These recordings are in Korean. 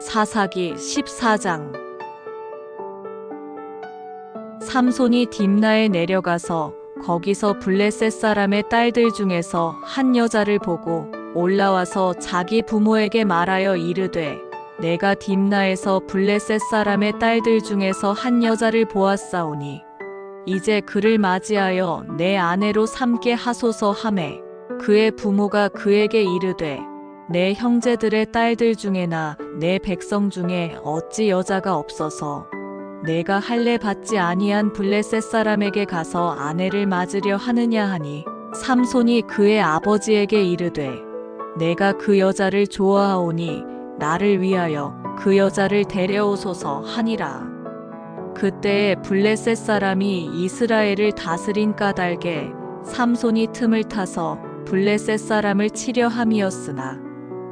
사사기 14장. 삼손이 딥나에 내려가서 거기서 블레셋 사람의 딸들 중에서 한 여자를 보고 올라와서 자기 부모에게 말하여 이르되, 내가 딥나에서 블레셋 사람의 딸들 중에서 한 여자를 보았사오니 이제 그를 맞이하여 내 아내로 삼게 하소서 하매, 그의 부모가 그에게 이르되, 내 형제들의 딸들 중에나 내 백성 중에 어찌 여자가 없어서 내가 할례 받지 아니한 블레셋 사람에게 가서 아내를 맞으려 하느냐 하니, 삼손이 그의 아버지에게 이르되, 내가 그 여자를 좋아하오니 나를 위하여 그 여자를 데려오소서 하니라. 그때에 블레셋 사람이 이스라엘을 다스린 까닭에 삼손이 틈을 타서 블레셋 사람을 치려 함이었으나,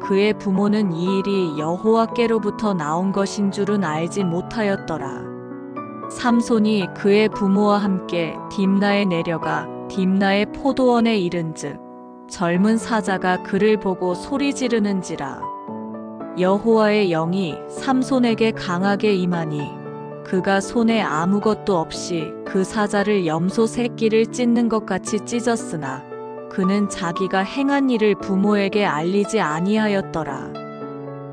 그의 부모는 이 일이 여호와께로부터 나온 것인 줄은 알지 못하였더라. 삼손이 그의 부모와 함께 딥나에 내려가 딥나의 포도원에 이른즉 젊은 사자가 그를 보고 소리 지르는지라. 여호와의 영이 삼손에게 강하게 임하니 그가 손에 아무것도 없이 그 사자를 염소 새끼를 찢는 것 같이 찢었으나 그는 자기가 행한 일을 부모에게 알리지 아니하였더라.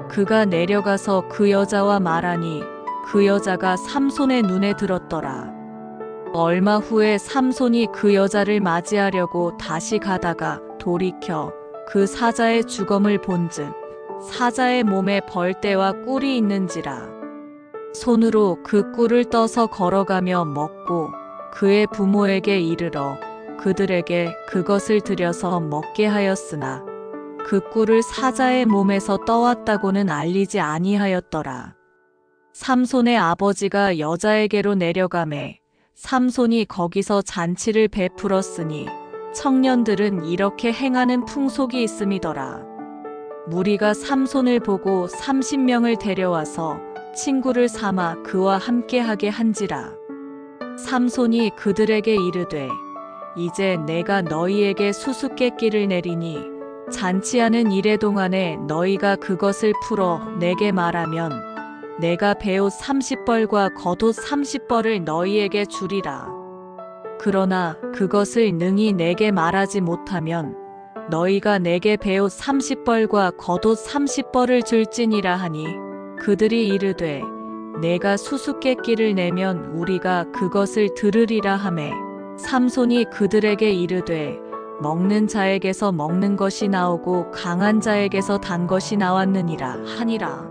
그가 내려가서 그 여자와 말하니 그 여자가 삼손의 눈에 들었더라. 얼마 후에 삼손이 그 여자를 맞이하려고 다시 가다가 돌이켜 그 사자의 주검을 본즉 사자의 몸에 벌떼와 꿀이 있는지라. 손으로 그 꿀을 떠서 걸어가며 먹고 그의 부모에게 이르러 그들에게 그것을 들여서 먹게 하였으나 그 꿀을 사자의 몸에서 떠왔다고는 알리지 아니하였더라. 삼손의 아버지가 여자에게로 내려가매 삼손이 거기서 잔치를 베풀었으니 청년들은 이렇게 행하는 풍속이 있음이더라. 무리가 삼손을 보고 30명을 데려와서 친구를 삼아 그와 함께하게 한지라. 삼손이 그들에게 이르되, 이제 내가 너희에게 수수께끼를 내리니 잔치하는 이래 동안에 너희가 그것을 풀어 내게 말하면 내가 베옷 30벌과 겉옷 30벌을 너희에게 주리라. 그러나 그것을 능히 내게 말하지 못하면 너희가 내게 베옷 30벌과 겉옷 30벌을 줄지니라 하니, 그들이 이르되 내가 수수께끼를 내면 우리가 그것을 들으리라 하매, 삼손이 그들에게 이르되 먹는 자에게서 먹는 것이 나오고 강한 자에게서 단 것이 나왔느니라 하니라.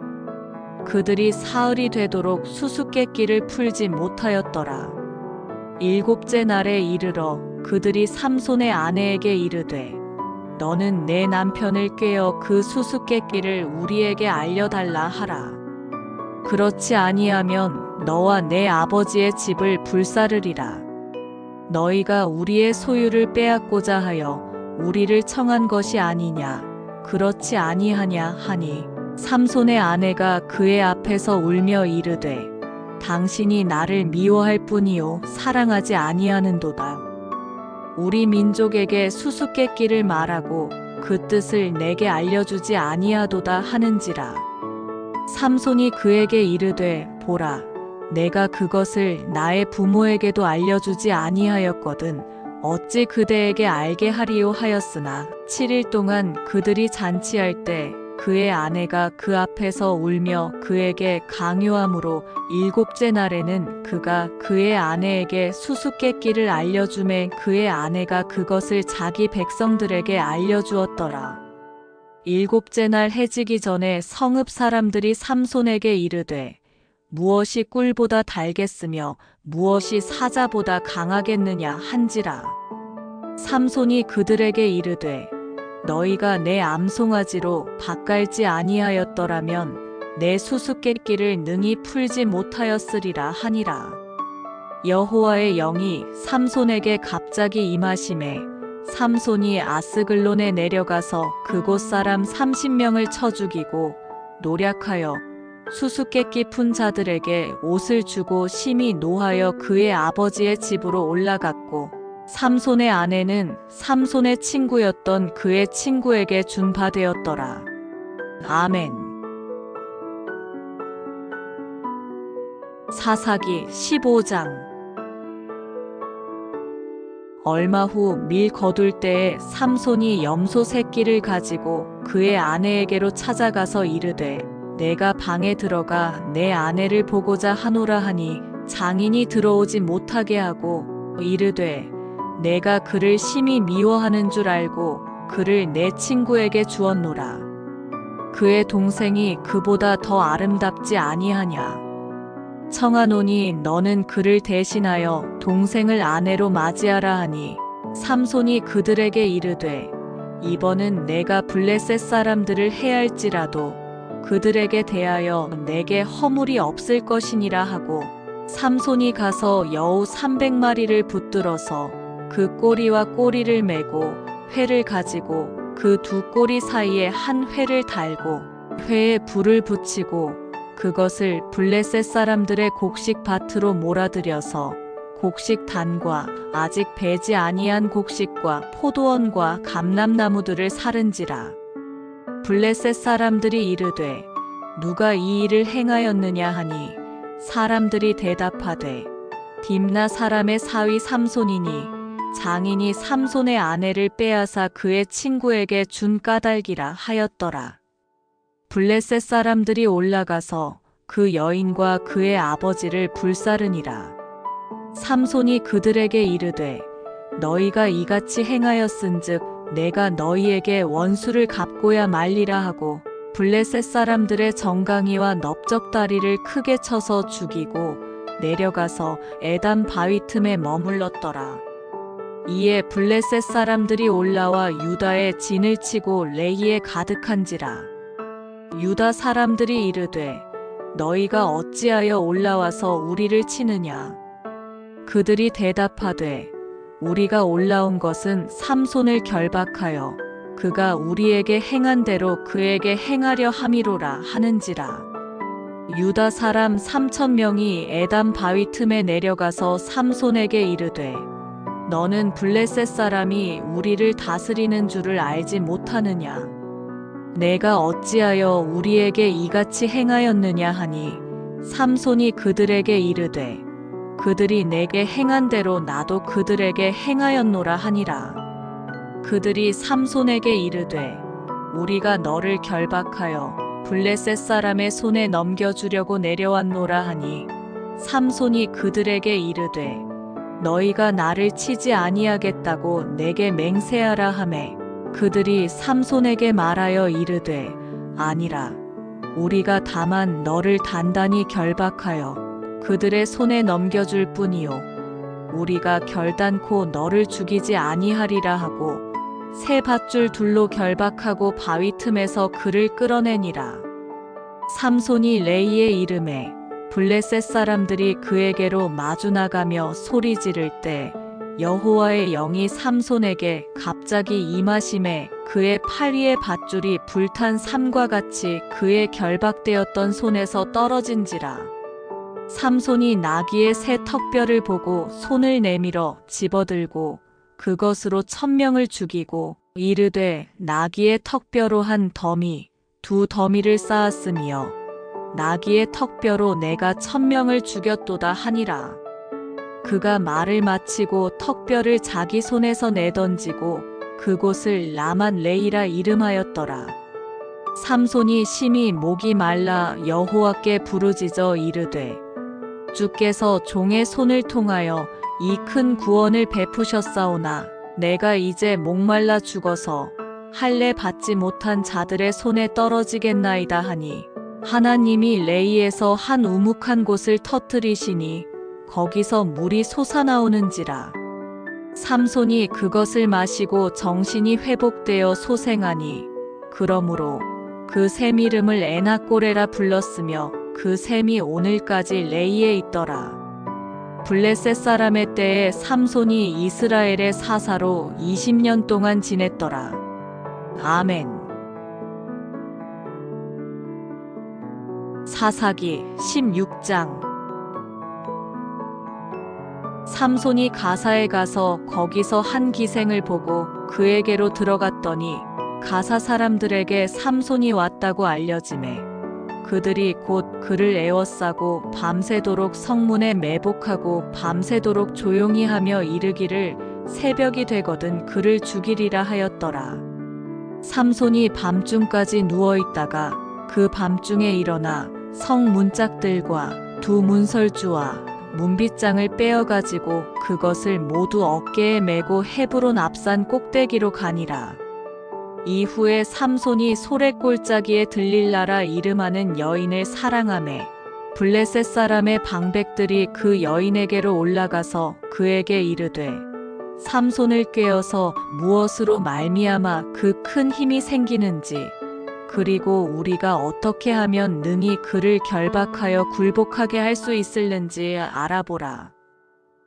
그들이 사흘이 되도록 수수께끼를 풀지 못하였더라. 일곱째 날에 이르러 그들이 삼손의 아내에게 이르되, 너는 내 남편을 꾀어 그 수수께끼를 우리에게 알려달라 하라. 그렇지 아니하면 너와 내 아버지의 집을 불사르리라. 너희가 우리의 소유를 빼앗고자 하여 우리를 청한 것이 아니냐, 그렇지 아니하냐 하니, 삼손의 아내가 그의 앞에서 울며 이르되, 당신이 나를 미워할 뿐이요 사랑하지 아니하는도다. 우리 민족에게 수수께끼를 말하고 그 뜻을 내게 알려주지 아니하도다 하는지라. 삼손이 그에게 이르되, 보라, 내가 그것을 나의 부모에게도 알려주지 아니하였거든 어찌 그대에게 알게 하리요 하였으나 7일 동안 그들이 잔치할 때 그의 아내가 그 앞에서 울며 그에게 강요함으로 일곱째 날에는 그가 그의 아내에게 수수께끼를 알려주매 그의 아내가 그것을 자기 백성들에게 알려주었더라. 일곱째 날 해지기 전에 성읍 사람들이 삼손에게 이르되, 무엇이 꿀보다 달겠으며 무엇이 사자보다 강하겠느냐 한지라. 삼손이 그들에게 이르되, 너희가 내 암송아지로 밭갈지 아니하였더라면 내 수수께끼를 능히 풀지 못하였으리라 하니라. 여호와의 영이 삼손에게 갑자기 임하심에 삼손이 아스글론에 내려가서 그곳 사람 30명을 쳐 죽이고 노략하여 수수께끼 푼 자들에게 옷을 주고 심히 노하여 그의 아버지의 집으로 올라갔고, 삼손의 아내는 삼손의 친구였던 그의 친구에게 준 바 되었더라. 아멘. 사사기 15장. 얼마 후 밀 거둘 때에 삼손이 염소 새끼를 가지고 그의 아내에게로 찾아가서 이르되 내가 방에 들어가 내 아내를 보고자 하노라 하니 장인이 들어오지 못하게 하고 이르되 내가 그를 심히 미워하는 줄 알고 그를 내 친구에게 주었노라. 그의 동생이 그보다 더 아름답지 아니하냐. 청하노니 너는 그를 대신하여 동생을 아내로 맞이하라 하니 삼손이 그들에게 이르되 이번은 내가 블레셋 사람들을 해할지라도 그들에게 대하여 내게 허물이 없을 것이니라 하고 삼손이 가서 여우 300마리를 붙들어서 그 꼬리와 꼬리를 메고 회를 가지고 그 두 꼬리 사이에 한 회를 달고 회에 불을 붙이고 그것을 블레셋 사람들의 곡식 밭으로 몰아들여서 곡식 단과 아직 배지 아니한 곡식과 포도원과 감람나무들을 사른지라. 블레셋 사람들이 이르되 누가 이 일을 행하였느냐 하니 사람들이 대답하되 딥나 사람의 사위 삼손이니 장인이 삼손의 아내를 빼앗아 그의 친구에게 준 까닭이라 하였더라. 블레셋 사람들이 올라가서 그 여인과 그의 아버지를 불사르니라. 삼손이 그들에게 이르되 너희가 이같이 행하였은즉 내가 너희에게 원수를 갚고야 말리라 하고 블레셋 사람들의 정강이와 넓적다리를 크게 쳐서 죽이고 내려가서 에담 바위 틈에 머물렀더라. 이에 블레셋 사람들이 올라와 유다에 진을 치고 레이에 가득한지라. 유다 사람들이 이르되 너희가 어찌하여 올라와서 우리를 치느냐. 그들이 대답하되 우리가 올라온 것은 삼손을 결박하여 그가 우리에게 행한 대로 그에게 행하려 함이로라 하는지라. 유다 사람 3,000명이 에담 바위 틈에 내려가서 삼손에게 이르되 너는 블레셋 사람이 우리를 다스리는 줄을 알지 못하느냐. 내가 어찌하여 우리에게 이같이 행하였느냐 하니 삼손이 그들에게 이르되 그들이 내게 행한 대로 나도 그들에게 행하였노라 하니라. 그들이 삼손에게 이르되 우리가 너를 결박하여 블레셋 사람의 손에 넘겨주려고 내려왔노라 하니 삼손이 그들에게 이르되 너희가 나를 치지 아니하겠다고 내게 맹세하라 하매 그들이 삼손에게 말하여 이르되 아니라 우리가 다만 너를 단단히 결박하여 그들의 손에 넘겨줄 뿐이요 우리가 결단코 너를 죽이지 아니하리라 하고 새 밧줄 둘로 결박하고 바위 틈에서 그를 끌어내니라. 삼손이 레이에 이르매 블레셋 사람들이 그에게로 마주 나가며 소리 지를 때 여호와의 영이 삼손에게 갑자기 임하심에 그의 팔 위의 밧줄이 불탄 삼과 같이 그의 결박되었던 손에서 떨어진지라. 삼손이 나귀의 새 턱뼈를 보고 손을 내밀어 집어들고 그것으로 1,000명을 죽이고 이르되 나귀의 턱뼈로 한 더미 두 더미를 쌓았으며 나귀의 턱뼈로 내가 1,000명을 죽였도다 하니라. 그가 말을 마치고 턱뼈를 자기 손에서 내던지고 그곳을 라만 레이라 이름하였더라. 삼손이 심히 목이 말라 여호와께 부르짖어 이르되 주께서 종의 손을 통하여 이 큰 구원을 베푸셨사오나 내가 이제 목말라 죽어서 할례 받지 못한 자들의 손에 떨어지겠나이다 하니 하나님이 레이에서 한 우묵한 곳을 터뜨리시니 거기서 물이 솟아나오는지라. 삼손이 그것을 마시고 정신이 회복되어 소생하니 그러므로 그 샘 이름을 에나꼬레라 불렀으며 그 샘이 오늘까지 레이에 있더라. 블레셋 사람의 때에 삼손이 이스라엘의 사사로 20년 동안 지냈더라. 아멘. 사사기 16장. 삼손이 가사에 가서 거기서 한 기생을 보고 그에게로 들어갔더니 가사 사람들에게 삼손이 왔다고 알려지매 그들이 곧 그를 에워싸고 밤새도록 성문에 매복하고 밤새도록 조용히 하며 이르기를 새벽이 되거든 그를 죽이리라 하였더라. 삼손이 밤중까지 누워있다가 그 밤중에 일어나 성 문짝들과 두 문설주와 문빗장을 빼어가지고 그것을 모두 어깨에 메고 헤브론 앞산 꼭대기로 가니라. 이후에 삼손이 소랫골짜기에 들릴라라 이름하는 여인을 사랑하매 블레셋 사람의 방백들이 그 여인에게로 올라가서 그에게 이르되 삼손을 꾀어서 무엇으로 말미암아 그 큰 힘이 생기는지 그리고 우리가 어떻게 하면 능히 그를 결박하여 굴복하게 할 수 있을는지 알아보라.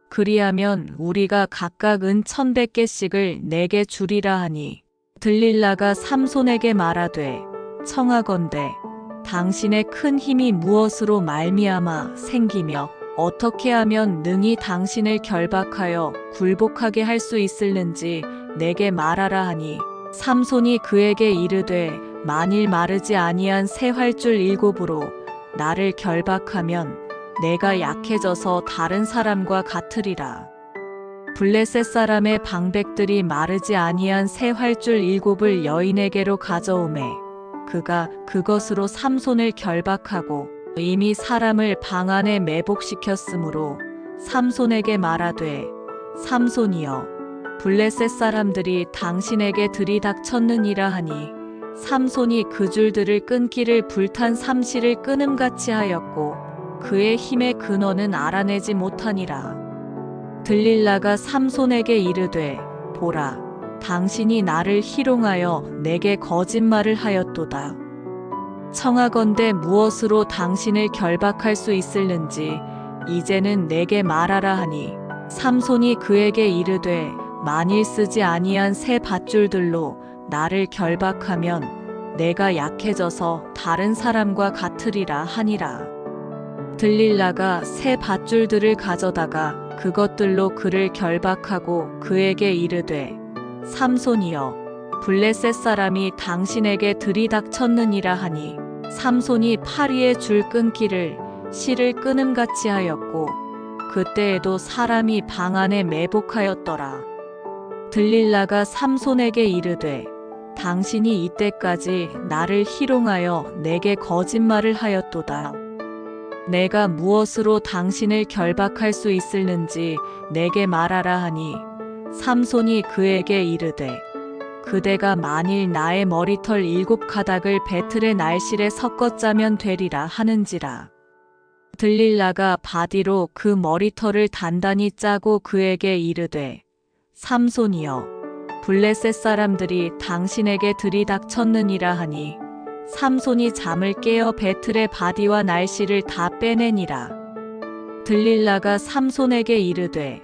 그리하면 우리가 각각 은 1,100개씩을 내게 주리라 하니 들릴라가 삼손에게 말하되 청하건대 당신의 큰 힘이 무엇으로 말미암아 생기며 어떻게 하면 능히 당신을 결박하여 굴복하게 할 수 있을는지 내게 말하라 하니 삼손이 그에게 이르되 만일 마르지 아니한 새 활줄 7으로 나를 결박하면 내가 약해져서 다른 사람과 같으리라. 블레셋 사람의 방백들이 마르지 아니한 새 활줄 7을 여인에게로 가져오매 그가 그것으로 삼손을 결박하고 이미 사람을 방 안에 매복시켰으므로 삼손에게 말하되 삼손이여 블레셋 사람들이 당신에게 들이닥쳤느니라 하니 삼손이 그 줄들을 끊기를 불탄 삼시를 끊음같이 하였고 그의 힘의 근원은 알아내지 못하니라. 들릴라가 삼손에게 이르되 보라 당신이 나를 희롱하여 내게 거짓말을 하였도다. 청하건대 무엇으로 당신을 결박할 수 있을는지 이제는 내게 말하라 하니 삼손이 그에게 이르되 만일 쓰지 아니한 새 밧줄들로 나를 결박하면 내가 약해져서 다른 사람과 같으리라 하니라. 들릴라가 새 밧줄들을 가져다가 그것들로 그를 결박하고 그에게 이르되 삼손이여 블레셋 사람이 당신에게 들이닥쳤느니라 하니 삼손이 팔 위에 줄 끊기를 실을 끊음같이 하였고 그때에도 사람이 방 안에 매복하였더라. 들릴라가 삼손에게 이르되 당신이 이때까지 나를 희롱하여 내게 거짓말을 하였도다. 내가 무엇으로 당신을 결박할 수 있을는지 내게 말하라 하니 삼손이 그에게 이르되 그대가 만일 나의 머리털 7가닥을 배틀의 날실에 섞어 짜면 되리라 하는지라. 들릴라가 바디로 그 머리털을 단단히 짜고 그에게 이르되 삼손이여 블레셋 사람들이 당신에게 들이닥쳤느니라 하니 삼손이 잠을 깨어 배틀의 바디와 날씨를 다 빼내니라. 들릴라가 삼손에게 이르되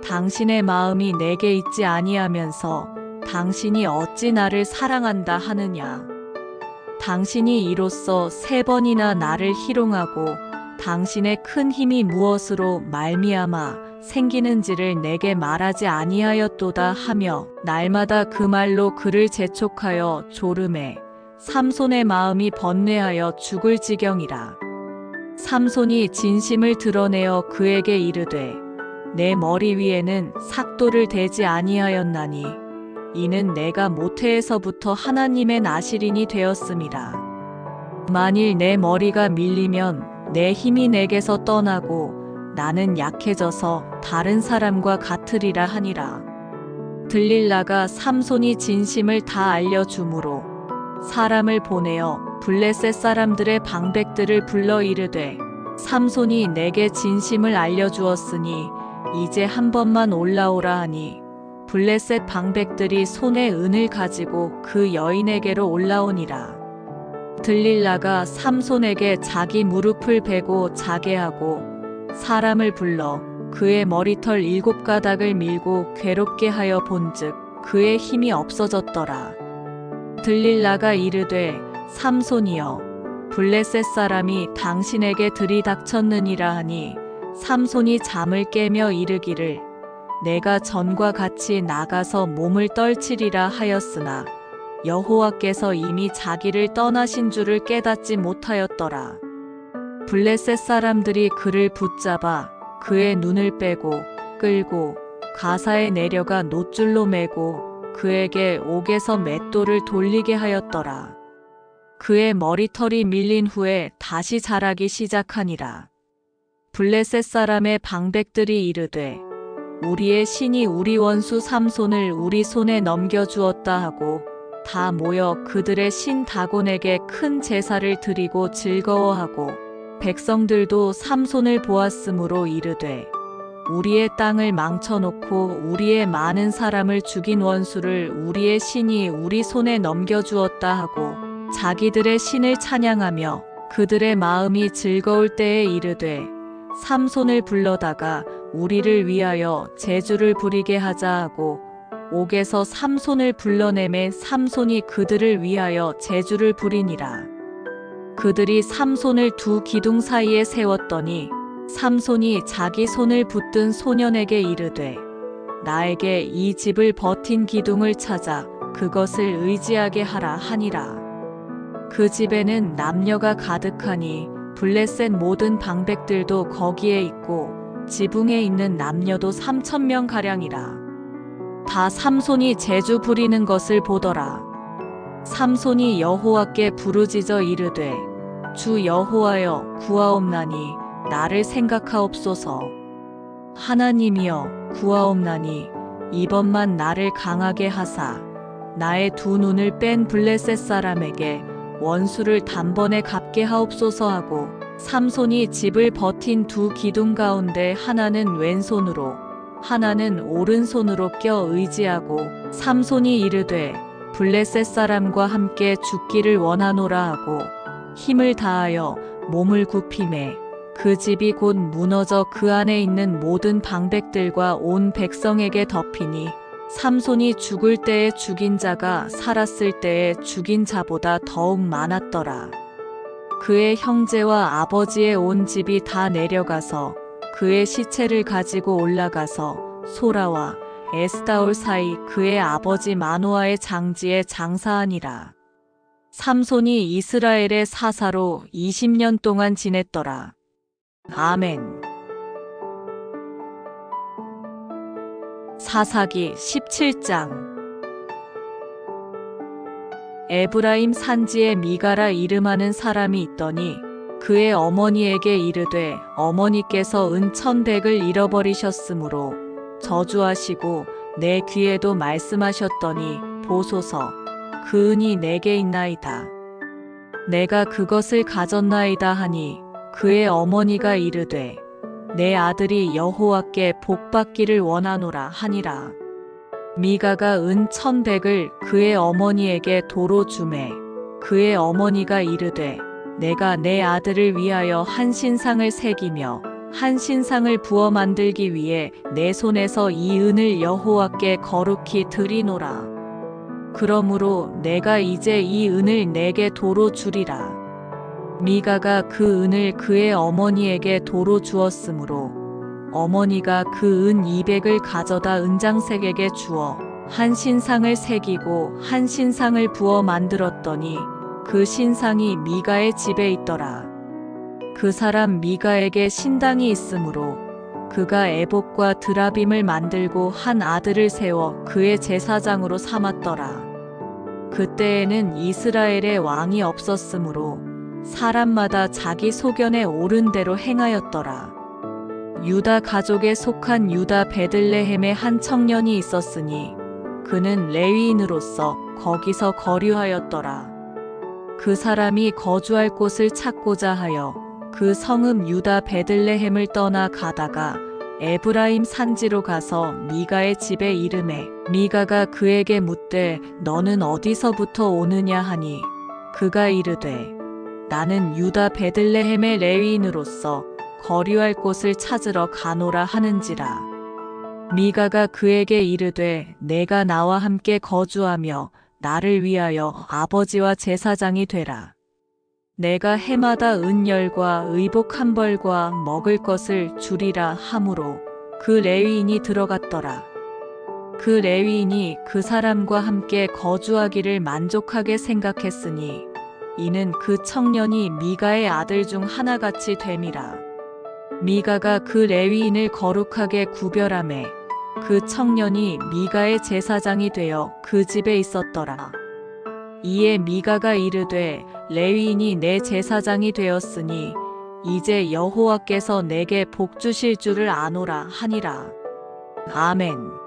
당신의 마음이 내게 있지 아니하면서 당신이 어찌 나를 사랑한다 하느냐. 당신이 이로써 3번이나 나를 희롱하고 당신의 큰 힘이 무엇으로 말미암아 생기는지를 내게 말하지 아니하였도다 하며 날마다 그 말로 그를 재촉하여 졸음해 삼손의 마음이 번뇌하여 죽을 지경이라. 삼손이 진심을 드러내어 그에게 이르되 내 머리 위에는 삭도를 대지 아니하였나니 이는 내가 모태에서부터 하나님의 나실인이 되었음이라. 만일 내 머리가 밀리면 내 힘이 내게서 떠나고 나는 약해져서 다른 사람과 같으리라 하니라. 들릴라가 삼손이 진심을 다 알려주므로 사람을 보내어 블레셋 사람들의 방백들을 불러 이르되 삼손이 내게 진심을 알려주었으니 이제 한 번만 올라오라 하니 블레셋 방백들이 손에 은을 가지고 그 여인에게로 올라오니라. 들릴라가 삼손에게 자기 무릎을 베고 자게 하고 사람을 불러 그의 머리털 7가닥을 밀고 괴롭게 하여 본즉 그의 힘이 없어졌더라. 들릴라가 이르되 삼손이여 블레셋 사람이 당신에게 들이닥쳤느니라 하니 삼손이 잠을 깨며 이르기를 내가 전과 같이 나가서 몸을 떨치리라 하였으나 여호와께서 이미 자기를 떠나신 줄을 깨닫지 못하였더라. 블레셋 사람들이 그를 붙잡아 그의 눈을 빼고 끌고 가사에 내려가 놋줄로 매고 그에게 옥에서 맷돌을 돌리게 하였더라. 그의 머리털이 밀린 후에 다시 자라기 시작하니라. 블레셋 사람의 방백들이 이르되 우리의 신이 우리 원수 삼손을 우리 손에 넘겨주었다 하고 다 모여 그들의 신 다곤에게 큰 제사를 드리고 즐거워하고 백성들도 삼손을 보았으므로 이르되 우리의 땅을 망쳐놓고 우리의 많은 사람을 죽인 원수를 우리의 신이 우리 손에 넘겨주었다 하고 자기들의 신을 찬양하며 그들의 마음이 즐거울 때에 이르되 삼손을 불러다가 우리를 위하여 제주를 부리게 하자 하고 옥에서 삼손을 불러내매 삼손이 그들을 위하여 제주를 부리니라. 그들이 삼손을 두 기둥 사이에 세웠더니 삼손이 자기 손을 붙든 소년에게 이르되 나에게 이 집을 버틴 기둥을 찾아 그것을 의지하게 하라 하니라. 그 집에는 남녀가 가득하니 블레셋 모든 방백들도 거기에 있고 지붕에 있는 남녀도 3,000명 가량이라. 다 삼손이 제주 부리는 것을 보더라. 삼손이 여호와께 부르짖어 이르되 주 여호와여 구하옵나니 나를 생각하옵소서. 하나님이여 구하옵나니 이번만 나를 강하게 하사 나의 두 눈을 뺀 블레셋 사람에게 원수를 단번에 갚게 하옵소서 하고 삼손이 집을 버틴 두 기둥 가운데 하나는 왼손으로 하나는 오른손으로 껴 의지하고 삼손이 이르되 블레셋 사람과 함께 죽기를 원하노라 하고 힘을 다하여 몸을 굽히매 그 집이 곧 무너져 그 안에 있는 모든 방백들과 온 백성에게 덮이니 삼손이 죽을 때에 죽인 자가 살았을 때에 죽인 자보다 더욱 많았더라. 그의 형제와 아버지의 온 집이 다 내려가서 그의 시체를 가지고 올라가서 소라와 에스다올 사이 그의 아버지 마노아의 장지에 장사하니라. 삼손이 이스라엘의 사사로 20년 동안 지냈더라. 아멘. 사사기 17장. 에브라임 산지에 미가라 이름하는 사람이 있더니 그의 어머니에게 이르되 어머니께서 은 1,100을 잃어버리셨으므로 저주하시고 내 귀에도 말씀하셨더니 보소서 그 은이 내게 있나이다. 내가 그것을 가졌나이다 하니 그의 어머니가 이르되 내 아들이 여호와께 복받기를 원하노라 하니라. 미가가 은 1,100을 그의 어머니에게 도로 주매 그의 어머니가 이르되 내가 내 아들을 위하여 한 신상을 새기며 한 신상을 부어 만들기 위해 내 손에서 이 은을 여호와께 거룩히 드리노라. 그러므로 내가 이제 이 은을 내게 도로 주리라. 미가가 그 은을 그의 어머니에게 도로 주었으므로 어머니가 그 은 200을 가져다 은장색에게 주어 한 신상을 새기고 한 신상을 부어 만들었더니 그 신상이 미가의 집에 있더라. 그 사람 미가에게 신당이 있으므로 그가 에봇과 드라빔을 만들고 한 아들을 세워 그의 제사장으로 삼았더라. 그때에는 이스라엘의 왕이 없었으므로 사람마다 자기 소견에 옳은 대로 행하였더라. 유다 가족에 속한 유다 베들레헴에 한 청년이 있었으니 그는 레위인으로서 거기서 거류하였더라. 그 사람이 거주할 곳을 찾고자 하여 그 성읍 유다 베들레헴을 떠나 가다가 에브라임 산지로 가서 미가의 집에 이르매 미가가 그에게 묻되 너는 어디서부터 오느냐 하니 그가 이르되 나는 유다 베들레헴의 레위인으로서 거류할 곳을 찾으러 가노라 하는지라. 미가가 그에게 이르되 내가 나와 함께 거주하며 나를 위하여 아버지와 제사장이 되라. 내가 해마다 은열과 의복 한 벌과 먹을 것을 주리라 하므로 그 레위인이 들어갔더라. 그 레위인이 그 사람과 함께 거주하기를 만족하게 생각했으니 이는 그 청년이 미가의 아들 중 하나같이 됨이라. 미가가 그 레위인을 거룩하게 구별하매 그 청년이 미가의 제사장이 되어 그 집에 있었더라. 이에 미가가 이르되 레위인이 내 제사장이 되었으니 이제 여호와께서 내게 복 주실 줄을 아노라 하니라. 아멘.